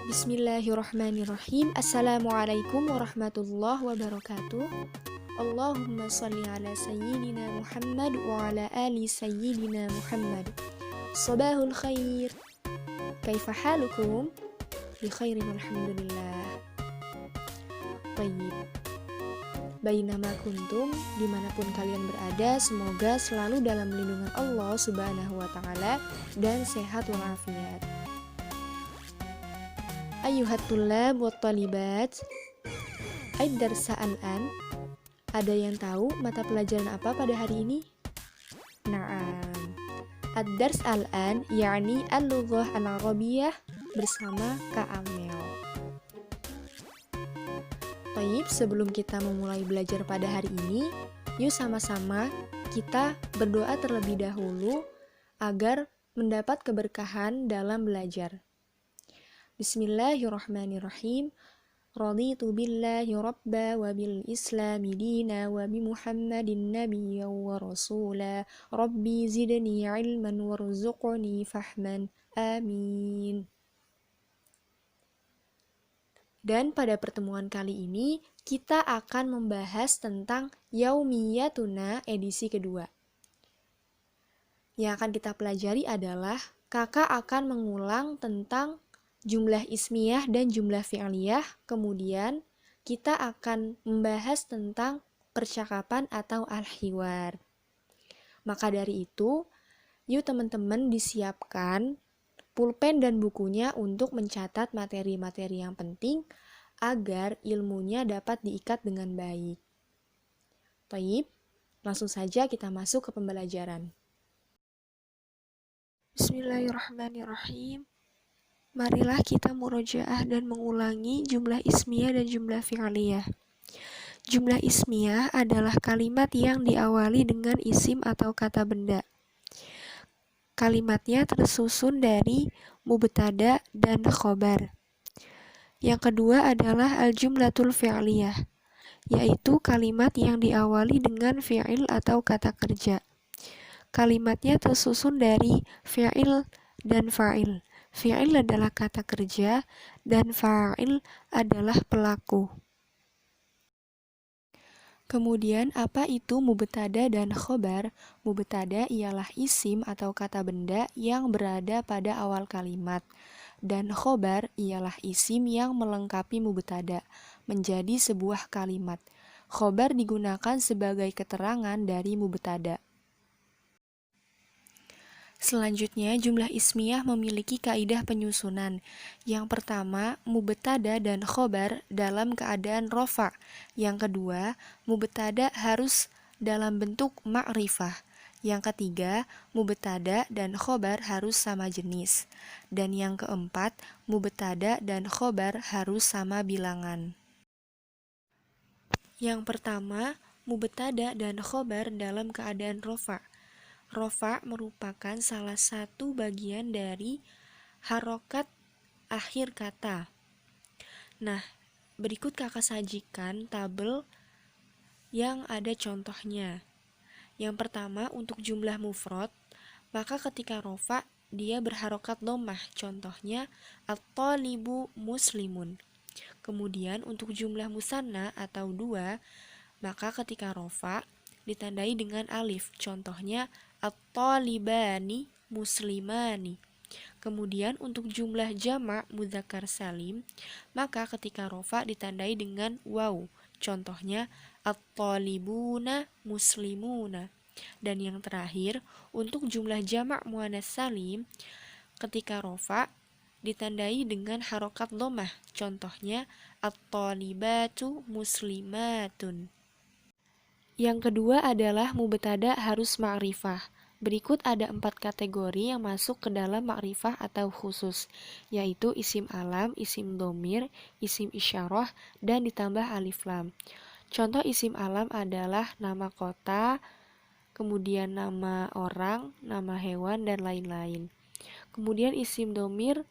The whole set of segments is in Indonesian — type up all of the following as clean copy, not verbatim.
Bismillahirrahmanirrahim. Assalamualaikum warahmatullahi wabarakatuh. Allahumma salli ala sayyidina Muhammad wa ala ali sayyidina Muhammad. Sabahul khair. Kaifa halukum? Bi khairin alhamdulillah. Baik. Bainama kuntum, dimanapun kalian berada, semoga selalu dalam lindungan Allah Subhanahu wa Ta'ala dan sehat walafiat. Ayuhat tullab wa talibat, ad-darsa al-an. Ada yang tahu mata pelajaran apa pada hari ini? Naam. Ad-dars al-an yakni al-lughah al-arabiyyah bersama Kak Amel. Baik, sebelum kita memulai belajar pada hari ini, yuk sama-sama kita berdoa terlebih dahulu agar mendapat keberkahan dalam belajar. Bismillahirrahmanirrahim. Raditu billahi rabba wa bil islami dina wa bi Muhammadin nabiyya wa rasula. Rabbi zidni ilman warzuqni fahman. Amin. Dan pada pertemuan kali ini kita akan membahas tentang Yaumiyatuna edisi kedua. Yang akan kita pelajari adalah kakak akan mengulang tentang jumlah ismiyah dan jumlah fi'liyah, kemudian kita akan membahas tentang percakapan atau al-hiwar. Maka dari itu, yuk teman-teman disiapkan pulpen dan bukunya untuk mencatat materi-materi yang penting agar ilmunya dapat diikat dengan baik. Baik, langsung saja kita masuk ke pembelajaran. Bismillahirrahmanirrahim. Marilah kita murojaah dan mengulangi jumlah ismiyah dan jumlah fi'liyah. Jumlah ismiyah adalah kalimat yang diawali dengan isim atau kata benda. Kalimatnya tersusun dari mubtada dan khobar. Yang kedua adalah al-jumlatul fi'liyah, yaitu kalimat yang diawali dengan fi'il atau kata kerja. Kalimatnya tersusun dari fi'il dan fa'il. Fi'il adalah kata kerja dan fa'il adalah pelaku. Kemudian apa itu mubtada dan khobar? Mubtada ialah isim atau kata benda yang berada pada awal kalimat. Dan khobar ialah isim yang melengkapi mubtada menjadi sebuah kalimat. Khobar digunakan sebagai keterangan dari mubtada. Selanjutnya, jumlah ismiyah memiliki kaidah penyusunan. Yang pertama, mubtada dan khobar dalam keadaan rofa. Yang kedua, mubtada harus dalam bentuk ma'rifah. Yang ketiga, mubtada dan khobar harus sama jenis. Dan yang keempat, mubtada dan khobar harus sama bilangan. Yang pertama, mubtada dan khobar dalam keadaan rofa. Rofa merupakan salah satu bagian dari harokat akhir kata. Nah, berikut kakak sajikan tabel yang ada contohnya. Yang pertama, untuk jumlah mufrad, maka ketika rofa, dia berharokat dhammah. Contohnya, at-talibu muslimun. Kemudian, untuk jumlah musanna atau dua, maka ketika rofa, ditandai dengan alif. Contohnya, at-talibani muslimani. Kemudian untuk jumlah jamak mudzakkar salim, maka ketika rofa ditandai dengan waw. Contohnya at-talibuna muslimuna. Dan yang terakhir, untuk jumlah jamak muannats salim, ketika rofa ditandai dengan harokat dhammah. Contohnya at-talibatu muslimatun. Yang kedua adalah mubtada harus ma'rifah. Berikut ada 4 kategori yang masuk ke dalam ma'rifah atau khusus, yaitu isim alam, isim dhamir, isim isyarah, dan ditambah alif lam. Contoh isim alam adalah nama kota, kemudian nama orang, nama hewan, dan lain-lain. Kemudian isim dhamir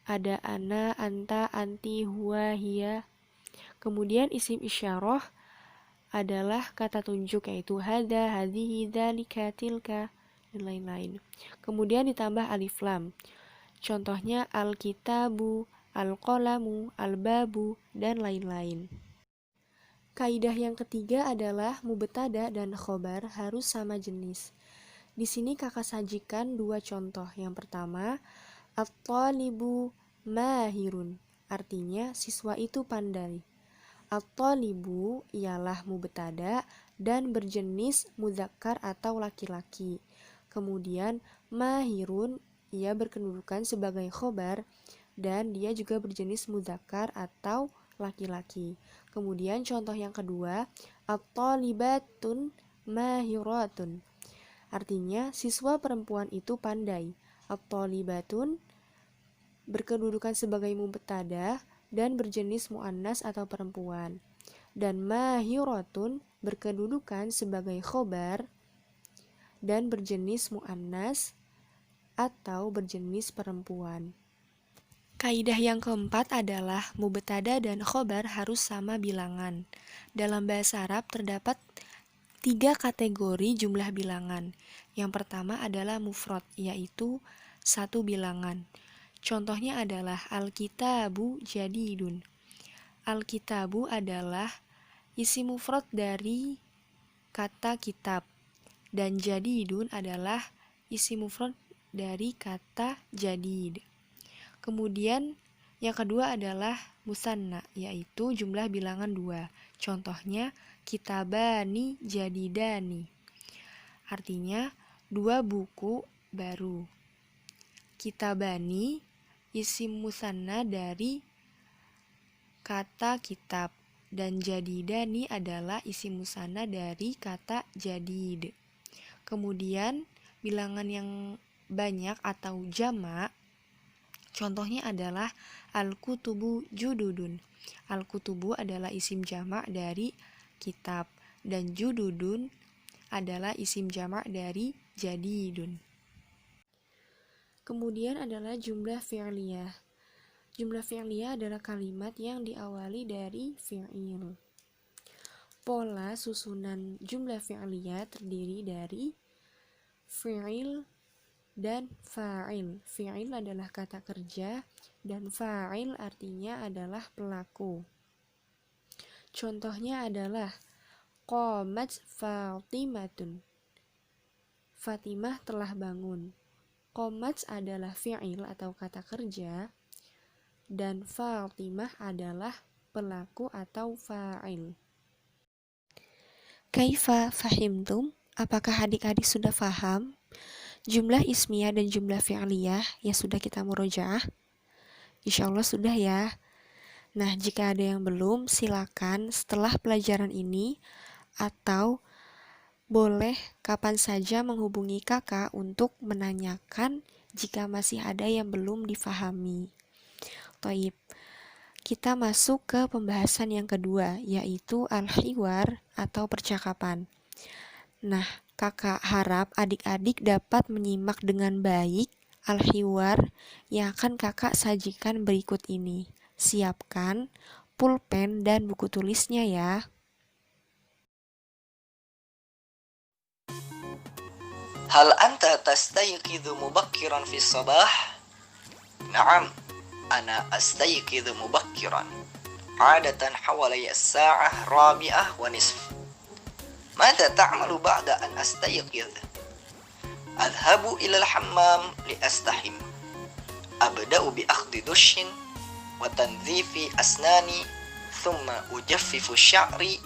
ada ana, anta, anti, huwa, hiya. Kemudian isim isyarah adalah kata tunjuk, yaitu hadza, hadhihi, dzalika, tilka, dan lain-lain. Kemudian ditambah alif lam. Contohnya al-kitabu, al-qalamu, al-babu, dan lain-lain. Kaidah yang ketiga adalah mubtada dan khobar harus sama jenis. Di sini kakak sajikan dua contoh. Yang pertama, at-talibu mahirun, artinya siswa itu pandai. At-talibu ialah mubtada dan berjenis mudzakkar atau laki-laki. Kemudian mahirun ia berkedudukan sebagai khobar dan dia juga berjenis mudzakkar atau laki-laki. Kemudian contoh yang kedua, at-talibatun mahiratun. Artinya siswa perempuan itu pandai. At-talibatun berkedudukan sebagai mubtada dan berjenis muannas atau perempuan. Dan mahiratun berkedudukan sebagai khobar dan berjenis muannas atau berjenis perempuan. Kaidah yang keempat adalah mubtada dan khobar harus sama bilangan. Dalam bahasa Arab terdapat 3 kategori jumlah bilangan. Yang pertama adalah mufrad, yaitu 1 bilangan. Contohnya adalah al-kitabu jadidun. Al-kitabu adalah isim mufrad dari kata kitab, dan jadidun adalah isim mufrad dari kata jadid. Kemudian yang kedua adalah musanna, yaitu jumlah bilangan 2. Contohnya kitabani jadidani. Artinya 2 buku baru. Kitabani isim musanna dari kata kitab dan jadidani adalah isim musanna dari kata jadid. Kemudian bilangan yang banyak atau jamak, contohnya adalah al-kutubu jududun. Al-kutubu adalah isim jamak dari kitab dan jududun adalah isim jamak dari jadidun. Kemudian adalah jumlah fi'liyah. Jumlah fi'liyah adalah kalimat yang diawali dari fi'il. Pola susunan jumlah fi'liyah terdiri dari fi'il dan fa'il. Fi'il adalah kata kerja dan fa'il artinya adalah pelaku. Contohnya adalah qamat Fatimatun. Fatimah telah bangun. Qamat adalah fi'il atau kata kerja dan Fatimah adalah pelaku atau fa'il. Kaifa fahimtum? Apakah adik-adik sudah paham jumlah ismiyah dan jumlah fi'liyah yang sudah kita murojaah? Insyaallah sudah ya. Nah, jika ada yang belum, silakan setelah pelajaran ini atau boleh kapan saja menghubungi kakak untuk menanyakan jika masih ada yang belum difahami. Toib, kita masuk ke pembahasan yang kedua, yaitu al-hiwar atau percakapan. Nah, kakak harap adik-adik dapat menyimak dengan baik al-hiwar yang akan kakak sajikan berikut ini. Siapkan pulpen dan buku tulisnya ya. هل أنت تستيقظ مبكرا في الصباح؟ نعم، أنا أستيقظ مبكرا، عادة حوالي الساعة 4:30. ماذا تعمل بعد أن أستيقظ؟ أذهب إلى الحمام لأستحم. أبدأ بأخذ دش وتنظيف أسناني، ثم أجفف شعري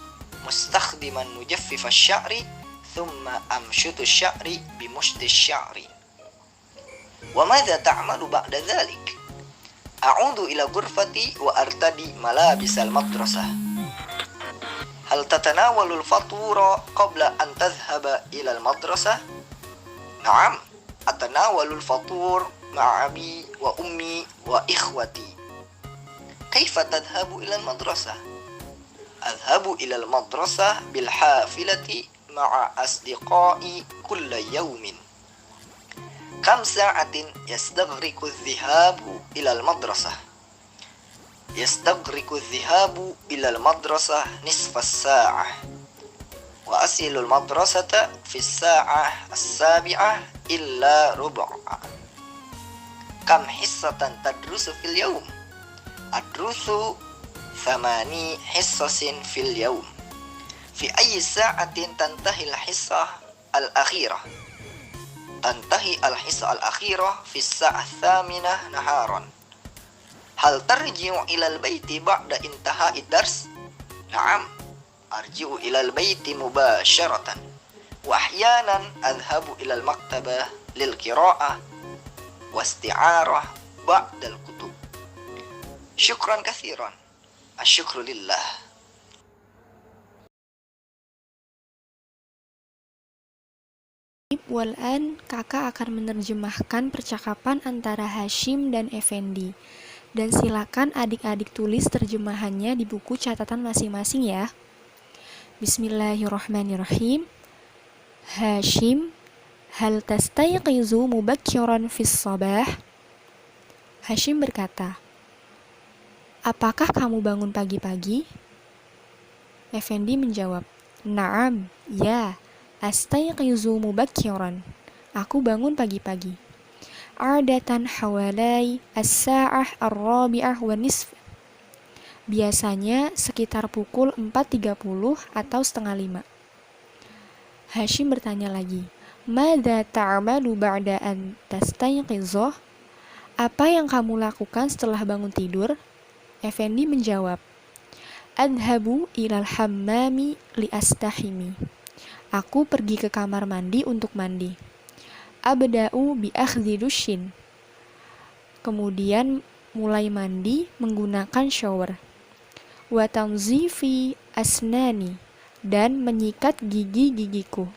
مستخدما مجفف الشعر، ثم أمشط الشعر بمشط الشعر. وماذا تعمل بعد ذلك؟ أعود إلى غرفتي وأرتدي ملابس المدرسة. هل تتناول الفطور قبل أن تذهب إلى المدرسة؟ نعم، أتناول الفطور مع أبي وأمي وإخوتي. كيف تذهب إلى المدرسة؟ أذهب إلى المدرسة بالحافلة مع أصدقائي كل يوم. كم ساعة يستغرق الذهاب إلى المدرسة؟ يستغرق الذهاب إلى المدرسة نصف الساعة، وأصل المدرسة في الساعة 7:15. كم حصة تدرس في اليوم؟ Adrusu thamani hissasin fil yaum. Fi ayyi sa'atin tantahi al-hissah al-akhirah? Tantahi al-hissah al-akhirah fi as-sa'ah thaminah naharan. Hal tarji'u ila al-baiti ba'da intihai ad-dars? Na'am, arji'u ila al-baiti mubasharatan. Wa ahyanan adhhabu ila al-maktabah lil qira'ah wa isti'arah ba'da al-kutub. Syukran katsiran. Asyukru lillah. Wal'an, kakak akan menerjemahkan percakapan antara Hashim dan Effendi. Dan silakan adik-adik tulis terjemahannya di buku catatan masing-masing ya. Bismillahirrahmanirrahim. Hashim, hal tastayqizu mubakkiran fis sabah? Hashim berkata, apakah kamu bangun pagi-pagi? Effendi menjawab, Naam, ya. Astayqizu mubakkiran. Aku bangun pagi-pagi. Ardatan hawalai as-sa'ah ar-rabi'ah wa nisf. Biasanya sekitar pukul 4.30 atau setengah 5. Hashim bertanya lagi, Madza ta'malu ba'da an tastayqizu? Apa yang kamu lakukan setelah bangun tidur? Effendi menjawab, Adhabu ilal hammami li astahimi. Aku pergi ke kamar mandi untuk mandi. Abda'u bi akhdhi dushin. Kemudian mulai mandi menggunakan shower. Wa tanzifi asnani, dan menyikat gigi-gigiku.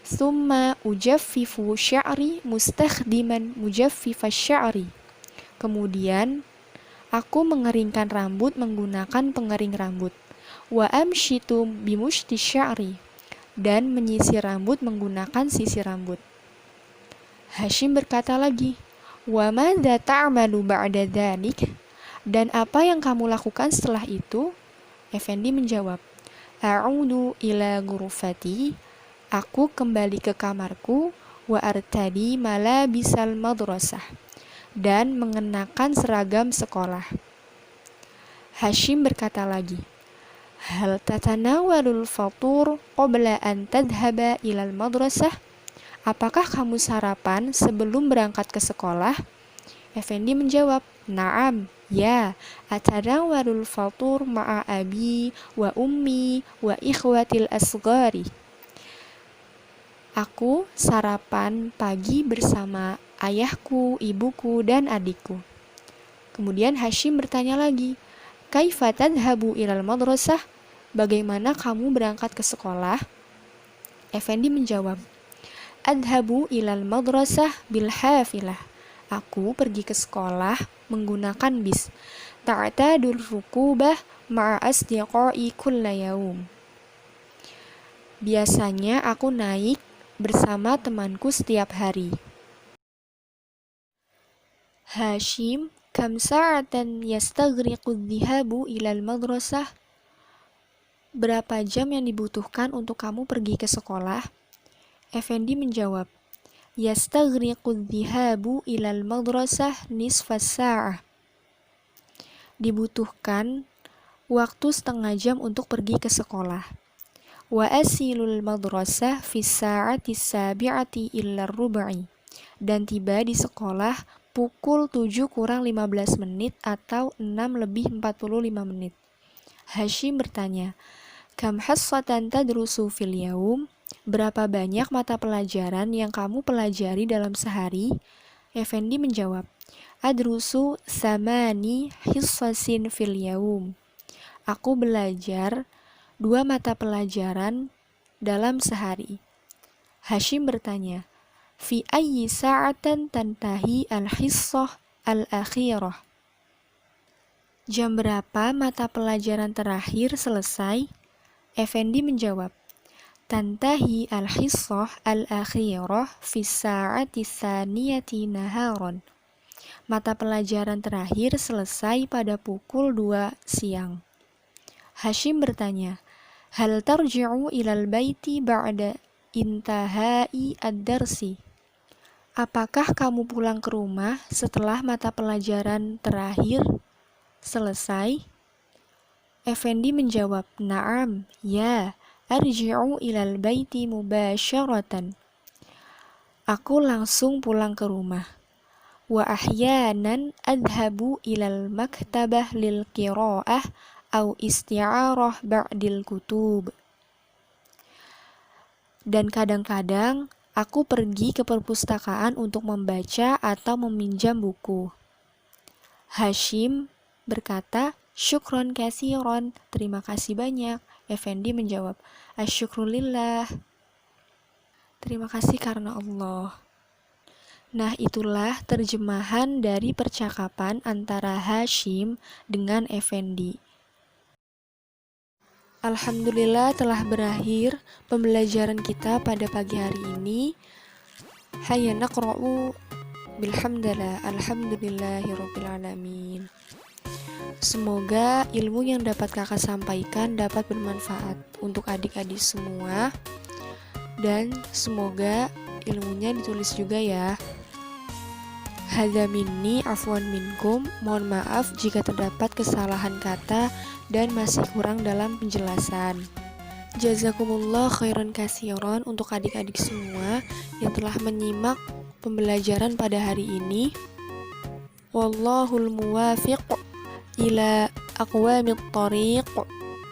Tsumma ujaffifu sya'ri mustakhdiman mujaffifas sya'ri. Kemudian aku mengeringkan rambut menggunakan pengering rambut. Wa amshitu bimushti sya'ri, dan menyisir rambut menggunakan sisir rambut. Hashim berkata lagi, Wa madza ta'malu ba'da dzalik? Dan apa yang kamu lakukan setelah itu? Effendi menjawab, A'udu ila ghurfati. Aku kembali ke kamarku, wa artadi malabisal madrasah, dan mengenakan seragam sekolah. Hashim berkata lagi, Hal tatanawalul fatur qabla an tadhhaba ilal madrasah? Apakah kamu sarapan sebelum berangkat ke sekolah? Effendi menjawab, Naam, ya. Atanawalul fatur ma'a abi wa ummi wa ikhwatil asghari. Aku sarapan pagi bersama ayahku, ibuku, dan adikku. Kemudian Hashim bertanya lagi, Kaifa tadhhabu ilal madrasah? Bagaimana kamu berangkat ke sekolah? Effendi menjawab, Adhabu ilal madrasah bil hafilah. Aku pergi ke sekolah menggunakan bis. Ta'tadul rukubah ma'a asdiqai kulla yaum. Biasanya aku naik bersama temanku setiap hari. Hashim, kam sa'atan yastaghriqu dhihabu ilal madrasah? Berapa jam yang dibutuhkan untuk kamu pergi ke sekolah? Effendi menjawab, Yastaghriqu dhihabu ilal madrasah nisfas sa'ah. Dibutuhkan waktu setengah jam untuk pergi ke sekolah. Wa asilul madrasah fis sa'ati sabi'ati illa rubai. Dan tiba di sekolah pukul 7 kurang 15 menit atau 6 lebih 45 menit. Hashim bertanya, Kam hassatan tadrusu fil yaum? Berapa banyak mata pelajaran yang kamu pelajari dalam sehari? Effendi menjawab, Adrusu samani hissasin fil yaum. Aku belajar 2 mata pelajaran dalam sehari. Hashim bertanya, Fi ayyi sa'atan tantahi al-hissah al-akhirah? Jam berapa mata pelajaran terakhir selesai? Effendi menjawab, Tantahi al-hissah al-akhirah fi sa'ati tsaniyati naharon. Mata pelajaran terakhir selesai pada pukul 2 siang. Hashim bertanya, Hal tarji'u ilal baiti ba'da intahai ad-darsi? Apakah kamu pulang ke rumah setelah mata pelajaran terakhir? Selesai? Effendi menjawab, "Na'am, ya, arji'u ilal baiti mubasyaratan." Aku langsung pulang ke rumah. Wa ahyanan adhabu ilal maktabah lil qiraah au isti'arah ba'dil kutub. Dan kadang-kadang aku pergi ke perpustakaan untuk membaca atau meminjam buku. Hashim berkata, "Syukron kasiron." Terima kasih banyak. Effendi menjawab, "Asyukrulillah." Terima kasih karena Allah. Nah, itulah terjemahan dari percakapan antara Hashim dengan Effendi. Alhamdulillah telah berakhir pembelajaran kita pada pagi hari ini. Hayya naqra'u bilhamdalillah, alhamdulillahirabbil alamin. Semoga ilmu yang dapat kakak sampaikan dapat bermanfaat untuk adik-adik semua. Dan semoga ilmunya ditulis juga ya. Hadza minni afwan minkum. Mohon maaf jika terdapat kesalahan kata dan masih kurang dalam penjelasan. Jazakumullah khairan kasiron untuk adik-adik semua yang telah menyimak pembelajaran pada hari ini. Wallahul muwafiq ila aqwamit thoriq.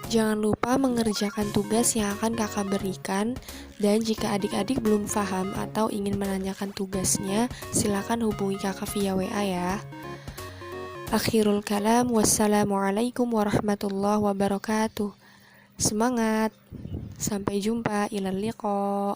Jangan lupa mengerjakan tugas yang akan kakak berikan, dan jika adik-adik belum paham atau ingin menanyakan tugasnya, silakan hubungi kakak via WA ya. Akhirul kalam, wassalamualaikum warahmatullahi wabarakatuh. Semangat, sampai jumpa, ilal liqa.